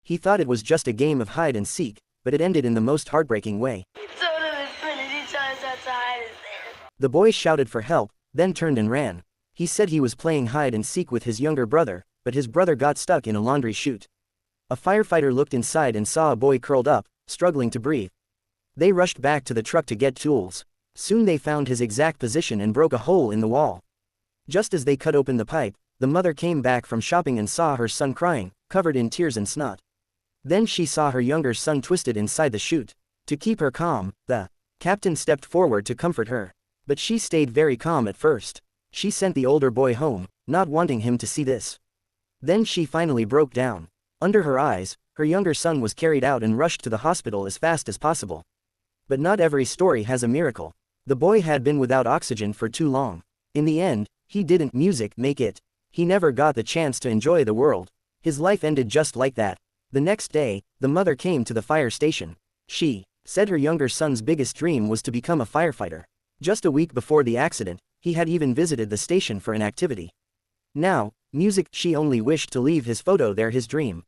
He thought it was just a game of hide and seek, but it ended in the most heartbreaking way. The boy shouted for help, then turned and ran. He said he was playing hide and seek with his younger brother, but his brother got stuck in a laundry chute. A firefighter looked inside and saw a boy curled up, struggling to breathe. They rushed back to the truck to get tools. Soon they found his exact position and broke a hole in the wall. Just as they cut open the pipe, the mother came back from shopping and saw her son crying, covered in tears and snot. Then she saw her younger son twisted inside the chute. To keep her calm, the captain stepped forward to comfort her. But she stayed very calm at first. She sent the older boy home, not wanting him to see this. Then she finally broke down. Under her eyes, her younger son was carried out and rushed to the hospital as fast as possible. But not every story has a miracle. The boy had been without oxygen for too long. In the end, he didn't music make it. He never got the chance to enjoy the world. His life ended just like that. The next day, the mother came to the fire station. She said her younger son's biggest dream was to become a firefighter. Just a week before the accident, he had even visited the station for an activity. Now, music, she only wished to leave his photo there, his dream.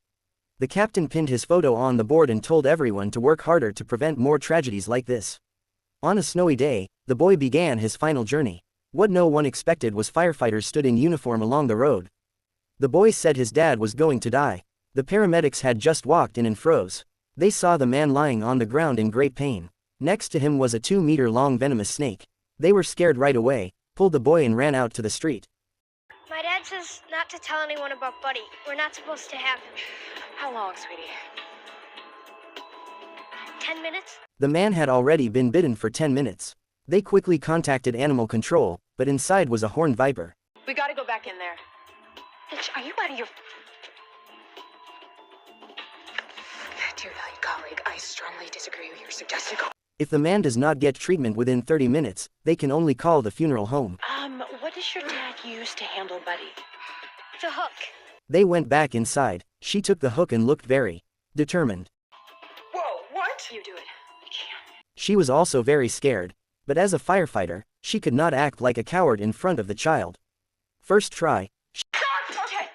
The captain pinned his photo on the board and told everyone to work harder to prevent more tragedies like this. On a snowy day, the boy began his final journey. What no one expected was firefighters stood in uniform along the road. The boy said his dad was going to die. The paramedics had just walked in and froze. They saw the man lying on the ground in great pain. Next to him was a 2-meter-long venomous snake. They were scared right away, pulled the boy and ran out to the street. My dad says not to tell anyone about Buddy. We're not supposed to have him. How long, sweetie? 10 minutes? The man had already been bitten for 10 minutes. They quickly contacted animal control, but inside was a horned viper. We gotta go back in there. Bitch, are you out of your... Dear valued colleague, I strongly disagree with your suggested call. If the man does not get treatment within 30 minutes, they can only call the funeral home. What does your dad use to handle Buddy? The hook. They went back inside. She took the hook and looked very determined. Whoa, what? You do it. You can. She was also very scared. But as a firefighter, she could not act like a coward in front of the child. First try. Okay.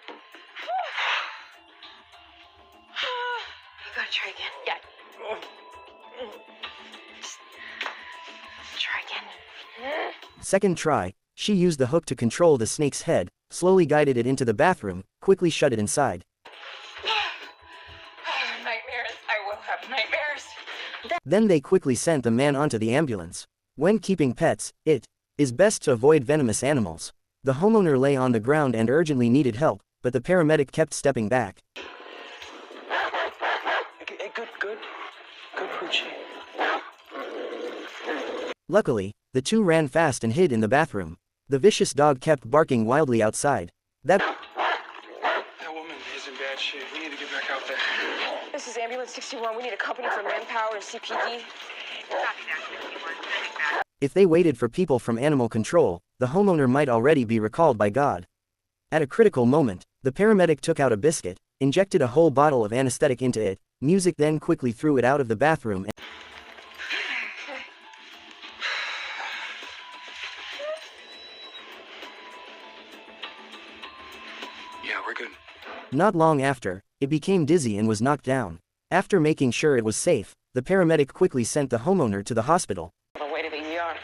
You gotta try again. Yeah. Try again. Second try, she used the hook to control the snake's head, slowly guided it into the bathroom, quickly shut it inside. Nightmares. I will have nightmares. Then they quickly sent the man onto the ambulance. When keeping pets, it is best to avoid venomous animals. The homeowner lay on the ground and urgently needed help, but the paramedic kept stepping back. Good, Poochie. Luckily, the two ran fast and hid in the bathroom. The vicious dog kept barking wildly outside. That woman is in bad shape. We need to get back out there. This is Ambulance 61. We need a company from Manpower and CPD. If they waited for people from animal control, the homeowner might already be recalled by God. At a critical moment, the paramedic took out a biscuit, injected a whole bottle of anesthetic into it. Music then quickly threw it out of the bathroom and Yeah, we're good. not long after, it became dizzy and was knocked down. After making sure it was safe, the paramedic quickly sent the homeowner to the hospital. The way to the ER.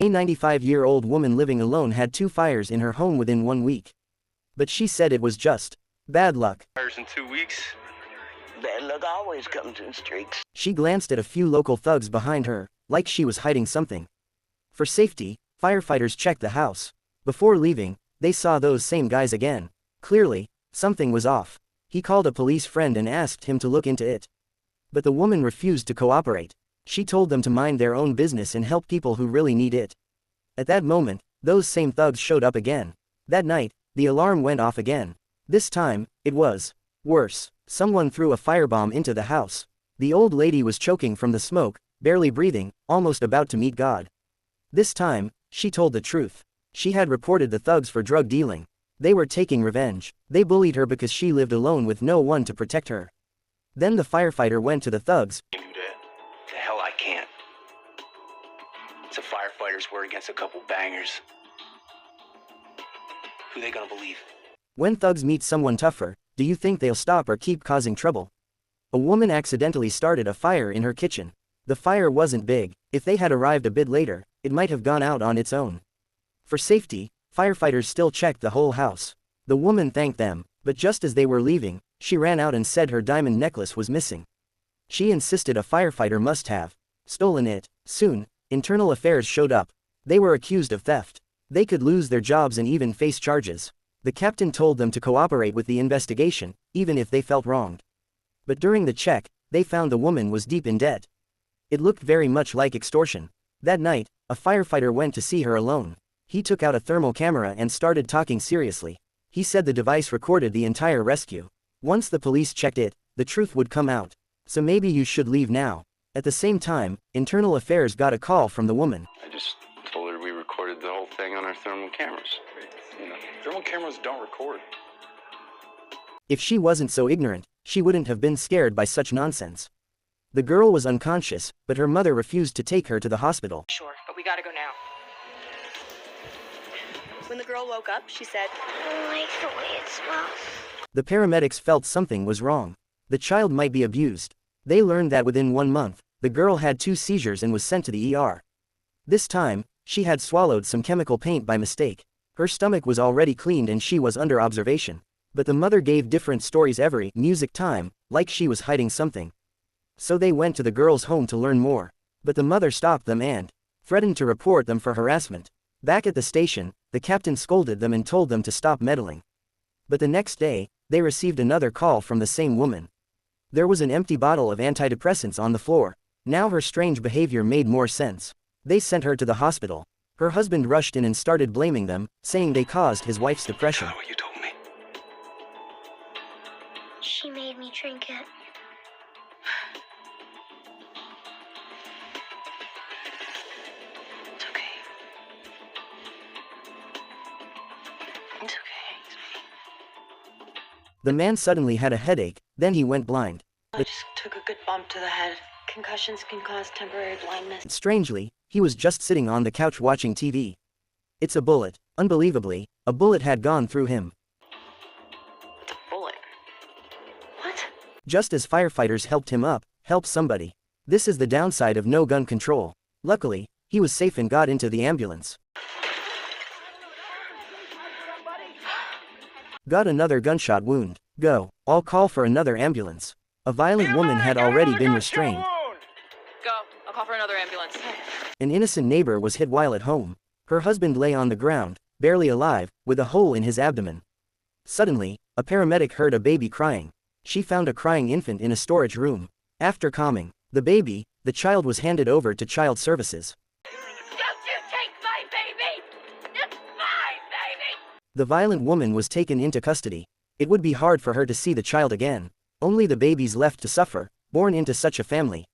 A 95-year-old woman living alone had 2 fires in her home within 1 week. But she said it was just bad luck. Fires in 2 weeks. Bad luck always comes in streaks. She glanced at a few local thugs behind her, like she was hiding something. For safety, firefighters checked the house. Before leaving, they saw those same guys again. Clearly, something was off. He called a police friend and asked him to look into it. But the woman refused to cooperate. She told them to mind their own business and help people who really need it. At that moment, those same thugs showed up again. That night, the alarm went off again. This time, it was worse. Someone threw a firebomb into the house. The old lady was choking from the smoke, barely breathing, almost about to meet God. This time, she told the truth. She had reported the thugs for drug dealing. They were taking revenge. They bullied her because she lived alone with no one to protect her. Then the firefighter went to the thugs. Do that. The hell I can't. It's a firefighter's word against a couple bangers. Who they gonna believe? When thugs meet someone tougher, Do you think they'll stop or keep causing trouble? A woman accidentally started a fire in her kitchen. The fire wasn't big. If they had arrived a bit later, it might have gone out on its own. For safety, firefighters still checked the whole house. The woman thanked them, but just as they were leaving, she ran out and said her diamond necklace was missing. She insisted a firefighter must have stolen it. Soon, internal affairs showed up. They were accused of theft. They could lose their jobs and even face charges. The captain told them to cooperate with the investigation, even if they felt wronged. But during the check, they found the woman was deep in debt. It looked very much like extortion. That night, a firefighter went to see her alone. He took out a thermal camera and started talking seriously. He said the device recorded the entire rescue. Once the police checked it, the truth would come out. So maybe you should leave now. At the same time, internal affairs got a call from the woman. I just told her we recorded the whole thing on our thermal cameras. You know, thermal cameras don't record. If she wasn't so ignorant, she wouldn't have been scared by such nonsense. The girl was unconscious, but her mother refused to take her to the hospital. Sure, but we gotta go now. When the girl woke up, she said, I don't like the way it smells. The paramedics felt something was wrong. The child might be abused. They learned that within 1 month, the girl had 2 seizures and was sent to the ER. This time, she had swallowed some chemical paint by mistake. Her stomach was already cleaned and she was under observation. But the mother gave different stories every music time, like she was hiding something. So they went to the girl's home to learn more. But the mother stopped them and threatened to report them for harassment. Back at the station, the captain scolded them and told them to stop meddling. But the next day, they received another call from the same woman. There was an empty bottle of antidepressants on the floor. Now her strange behavior made more sense. They sent her to the hospital. Her husband rushed in and started blaming them, saying they caused his wife's depression. What you told me. She made me drink it. it's okay. It's okay. The man suddenly had a headache, then he went blind. I just took a good bump to the head. Concussions can cause temporary blindness. Strangely, he was just sitting on the couch watching TV. It's a bullet. Unbelievably, a bullet had gone through him. It's a bullet. What? Just as firefighters helped him up, help somebody. This is the downside of no gun control. Luckily, he was safe and got into the ambulance. Got another gunshot wound. Go. I'll call for another ambulance. A violent woman had already been restrained. Go. I'll call for another ambulance. An innocent neighbor was hit while at home. Her husband lay on the ground, barely alive, with a hole in his abdomen. Suddenly, a paramedic heard a baby crying. She found a crying infant in a storage room. After calming the child was handed over to child services. Don't you take my baby! It's my baby! The violent woman was taken into custody. It would be hard for her to see the child again. Only the babies left to suffer, born into such a family.